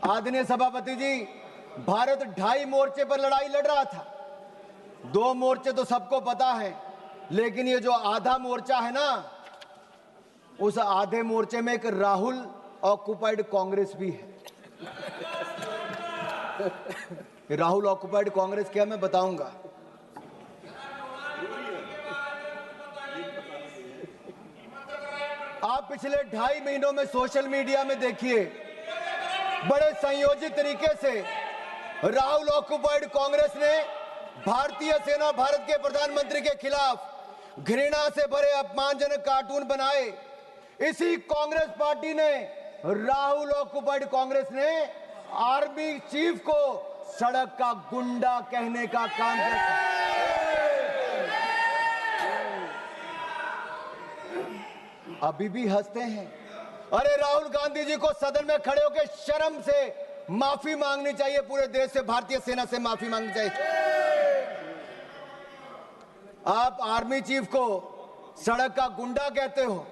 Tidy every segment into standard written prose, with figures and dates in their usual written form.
आदरणीय सभापति जी, भारत 2.5 मोर्चे पर लड़ाई लड़ रहा था। 2 मोर्चे तो सबको पता है, लेकिन ये जो आधा मोर्चा है ना, उस आधे मोर्चे में एक राहुल ऑक्युपाइड कांग्रेस भी है। राहुल ऑक्युपाइड कांग्रेस क्या, मैं बताऊंगा। आप पिछले 2.5 महीनों में सोशल मीडिया में देखिए, बड़े संयोजित तरीके से राहुल ऑक्युपाइड कांग्रेस ने भारतीय सेना, भारत के प्रधानमंत्री के खिलाफ घृणा से भरे अपमानजनक कार्टून बनाए। इसी कांग्रेस पार्टी ने, राहुल ऑक्युपाइड कांग्रेस ने आर्मी चीफ को सड़क का गुंडा कहने का काम किया। अभी भी हंसते हैं। अरे राहुल गांधी जी को सदन में खड़े होकर शर्म से माफी मांगनी चाहिए, पूरे देश से, भारतीय सेना से माफी मांगनी चाहिए। आप आर्मी चीफ को सड़क का गुंडा कहते हो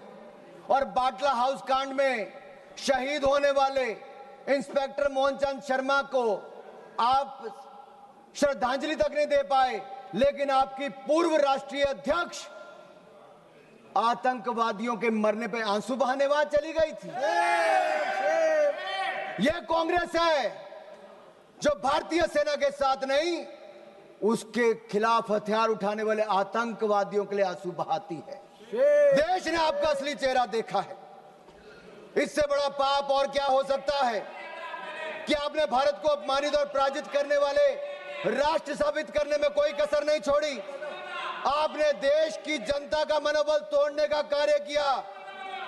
और बाटला हाउस कांड में शहीद होने वाले इंस्पेक्टर मोहनचंद शर्मा को आप श्रद्धांजलि तक नहीं दे पाए, लेकिन आपकी पूर्व राष्ट्रीय अध्यक्ष आतंकवादियों के मरने पे आंसू बहाने वहां चली गई थी। यह कांग्रेस है जो भारतीय सेना के साथ नहीं, उसके खिलाफ हथियार उठाने वाले आतंकवादियों के लिए आंसू बहाती है। देश ने आपका असली चेहरा देखा है। इससे बड़ा पाप और क्या हो सकता है कि आपने भारत को अपमानित और पराजित करने वाले राष्ट्र साबित करने में कोई कसर नहीं छोड़ी। आपने देश की जनता का मनोबल तोड़ने का कार्य किया,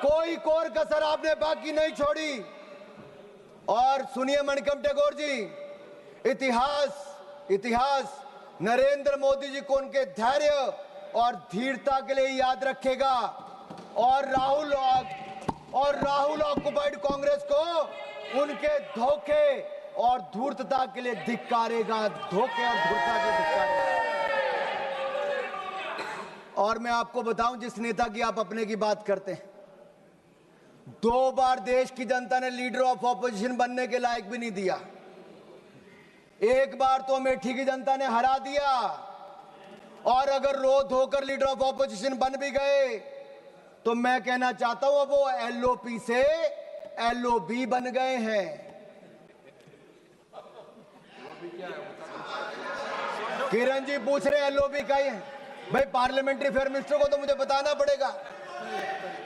कोई कोर कसर आपने बाकी नहीं छोड़ी। और सुनिए मणिकम टैगोर जी, इतिहास नरेंद्र मोदी जी को उनके धैर्य और धीरता के लिए याद रखेगा, और राहुल ऑक्युपाइड कांग्रेस को उनके धोखे और धूर्तता के लिए धिक्कारेगा, धोखे और धूर्तता के लिए धिक्कारेगा। और मैं आपको बताऊं, जिस नेता की आप अपने की बात करते हैं, 2 बार देश की जनता ने लीडर ऑफ ऑपोजिशन बनने के लायक भी नहीं दिया। एक बार तो अमेठी की जनता ने हरा दिया, और अगर रो धोकर लीडर ऑफ ऑपोजिशन बन भी गए तो मैं कहना चाहता हूं, अब वो एलओपी से एलओबी बन गए हैं। किरण जी पूछ रहे एलओबी का ही है भाई, पार्लियामेंट्री अफेयर मिनिस्टर को तो मुझे बताना पड़ेगा।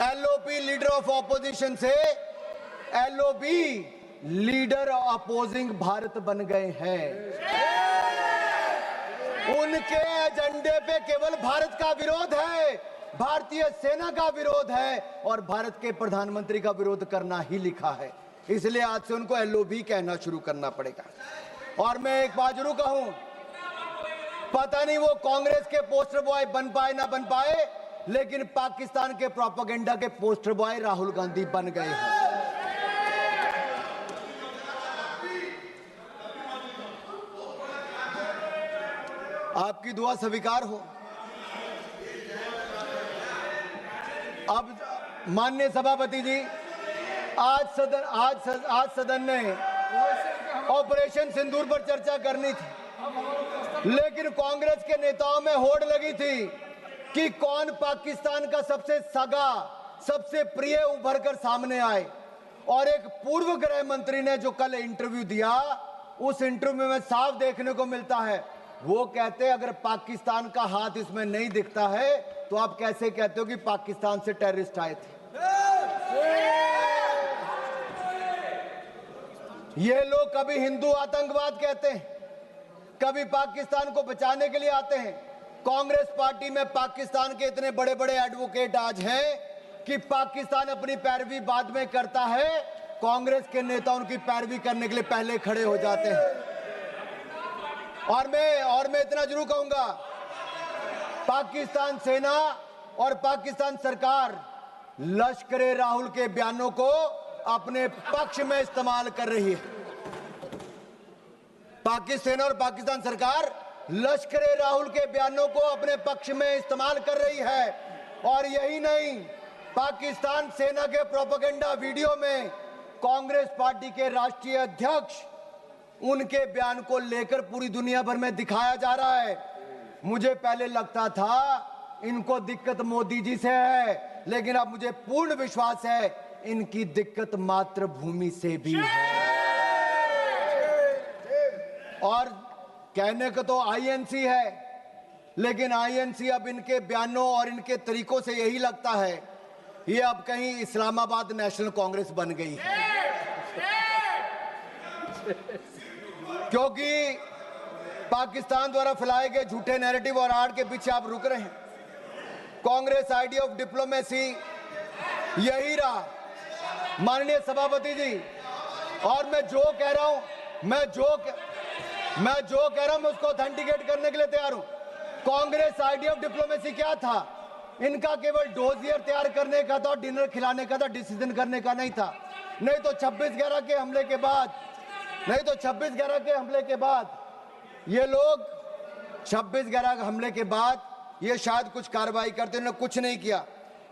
एलओपी लीडर ऑफ ऑपोजिशन से एलओबी लीडर अपोजिंग भारत बन गए हैं। उनके एजेंडे पे केवल भारत का विरोध है, भारतीय सेना का विरोध है, और भारत के प्रधानमंत्री का विरोध करना ही लिखा है। इसलिए आज से उनको एलओबी कहना शुरू करना पड़ेगा। और मैं एक बात जरूर कहूं, पता नहीं वो कांग्रेस के पोस्टर बॉय बन पाए ना बन पाए, लेकिन पाकिस्तान के प्रोपेगेंडा के पोस्टर बॉय राहुल गांधी बन गए हैं। आपकी दुआ स्वीकार हो। अब माननीय सभापति जी, आज सदन ने ऑपरेशन सिंदूर पर चर्चा करनी थी, लेकिन कांग्रेस के नेताओं में होड़ लगी थी कि कौन पाकिस्तान का सबसे सगा, सबसे प्रिय उभर कर सामने आए। और एक पूर्व गृह मंत्री ने जो कल इंटरव्यू दिया, उस इंटरव्यू में साफ देखने को मिलता है, वो कहते अगर पाकिस्तान का हाथ इसमें नहीं दिखता है तो आप कैसे कहते हो कि पाकिस्तान से टेररिस्ट आए थे। ये लोग कभी हिंदू आतंकवाद कहते हैं, कभी पाकिस्तान को बचाने के लिए आते हैं। कांग्रेस पार्टी में पाकिस्तान के इतने बड़े बड़े एडवोकेट आज हैं कि पाकिस्तान अपनी पैरवी बाद में करता है, कांग्रेस के नेता उनकी पैरवी करने के लिए पहले खड़े हो जाते हैं। और मैं इतना जरूर कहूंगा, पाकिस्तान सेना और पाकिस्तान सरकार लश्कर राहुल के बयानों को अपने पक्ष में इस्तेमाल कर रही है। पाकिस्तान सेना और पाकिस्तान सरकार लश्कर राहुल के बयानों को अपने पक्ष में इस्तेमाल कर रही है। और यही नहीं, पाकिस्तान सेना के प्रोपेगेंडा वीडियो में कांग्रेस पार्टी के राष्ट्रीय अध्यक्ष, उनके बयान को लेकर पूरी दुनिया भर में दिखाया जा रहा है। मुझे पहले लगता था इनको दिक्कत मोदी जी से है, लेकिन अब मुझे पूर्ण विश्वास है इनकी दिक्कत मातृभूमि से भी है। और कहने को तो आईएनसी है, लेकिन आईएनसी अब इनके बयानों और इनके तरीकों से यही लगता है ये अब कहीं इस्लामाबाद नेशनल कांग्रेस बन गई है। क्योंकि पाकिस्तान द्वारा फैलाए गए झूठे नैरेटिव और आड़ के पीछे आप रुक रहे हैं। कांग्रेस आइडिया ऑफ डिप्लोमेसी यही रहा, माननीय सभापति जी। और मैं जो कह रहा हूं मैं जो कह रहा हूं मैं उसको ऑथेंटिकेट करने के लिए तैयार हूं। कांग्रेस आइडिया ऑफ डिप्लोमेसी क्या था? इनका केवल डोजियर तैयार करने का था, डिनर खिलाने का था, डिसीजन करने का नहीं था। नहीं तो 26/11 के हमले के बाद ये लोग 26/11 हमले के बाद ये शायद कुछ कार्रवाई करते, उन्होंने कुछ नहीं किया।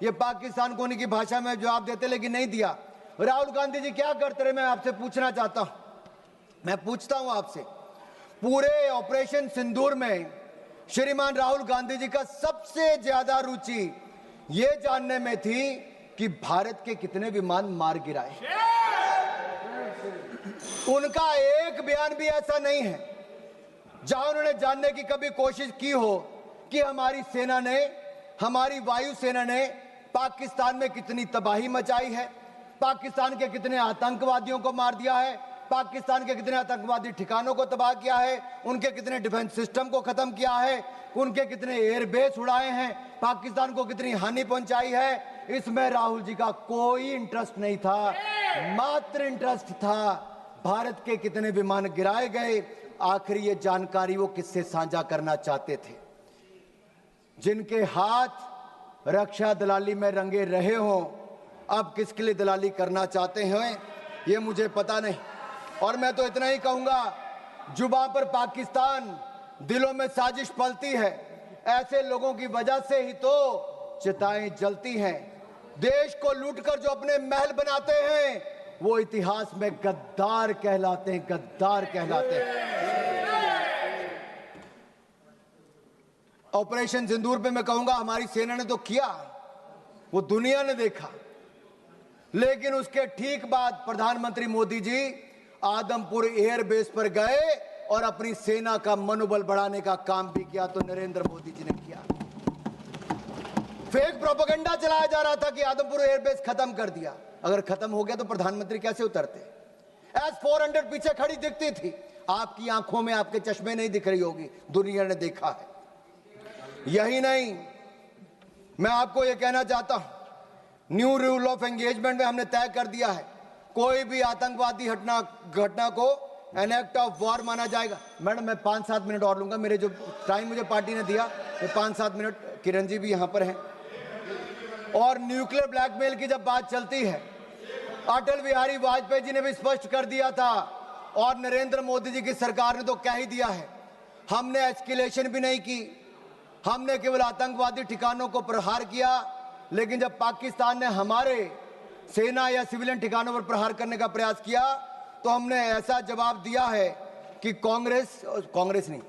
ये पाकिस्तान को उनकी भाषा में जवाब देते, लेकिन नहीं दिया। राहुल गांधी जी क्या करते रहे? मैं आपसे पूछना चाहता हूं, मैं पूछता हूं आपसे, पूरे ऑपरेशन सिंदूर में श्रीमान राहुल गांधी जी का सबसे ज्यादा रुचि ये जानने में थी कि भारत के कितने विमान मार गिराए। उनका एक बयान भी ऐसा नहीं है जहां उन्होंने जानने की कभी कोशिश की हो कि हमारी सेना ने, हमारी वायुसेना ने पाकिस्तान में कितनी तबाही मचाई है, पाकिस्तान के कितने आतंकवादियों को मार दिया है, पाकिस्तान के कितने आतंकवादी ठिकानों को तबाह किया है, उनके कितने डिफेंस सिस्टम को खत्म किया है, उनके कितने एयरबेस उड़ाए हैं, पाकिस्तान को कितनी हानि पहुंचाई है। इसमें राहुल जी का कोई इंटरेस्ट नहीं था, मात्र इंटरेस्ट था भारत के कितने विमान गिराए गए। आखिर ये जानकारी वो किससे साझा करना चाहते थे? जिनके हाथ रक्षा दलाली में रंगे रहे हों, अब किसके लिए दलाली करना चाहते हैं ये मुझे पता नहीं। और मैं तो इतना ही कहूंगा, जुबान पर पाकिस्तान, दिलों में साजिश पलती है। ऐसे लोगों की वजह से ही तो चिताएं जलती हैं। देश को लूटकर जो अपने महल बनाते हैं वो इतिहास में गद्दार कहलाते हैं, गद्दार कहलाते हैं। ऑपरेशन सिंदूर पे मैं कहूंगा हमारी सेना ने तो किया, वो दुनिया ने देखा, लेकिन उसके ठीक बाद प्रधानमंत्री मोदी जी आदमपुर एयरबेस पर गए और अपनी सेना का मनोबल बढ़ाने का काम भी किया। तो नरेंद्र मोदी जी ने किया। फेक प्रोपेगेंडा चलाया जा रहा था कि आदमपुर एयरबेस खत्म कर दिया। अगर खत्म हो गया तो प्रधानमंत्री कैसे उतरते? S-400 पीछे खड़ी दिखती थी, आपकी आंखों में, आपके चश्मे नहीं दिख रही होगी, दुनिया ने देखा है। यही नहीं, मैं आपको यह कहना चाहता हूं, न्यू रूल ऑफ एंगेजमेंट में हमने तय कर दिया है कोई भी आतंकवादी घटना को एन एक्ट ऑफ वॉर माना जाएगा। मैडम मैं 5-7 मिनट और लूंगा, मेरे जो टाइम मुझे पार्टी ने दिया वो 5-7 मिनट। किरण जी भी यहां पर हैं। और न्यूक्लियर ब्लैकमेल की जब बात चलती है, अटल बिहारी वाजपेयी जी ने भी स्पष्ट कर दिया था, और नरेंद्र मोदी जी की सरकार ने तो कह ही दिया है, हमने एस्केलेशन भी नहीं की, हमने केवल आतंकवादी ठिकानों को प्रहार किया। लेकिन जब पाकिस्तान ने हमारे सेना या सिविलियन ठिकानों पर प्रहार करने का प्रयास किया तो हमने ऐसा जवाब दिया है कि कांग्रेस नहीं,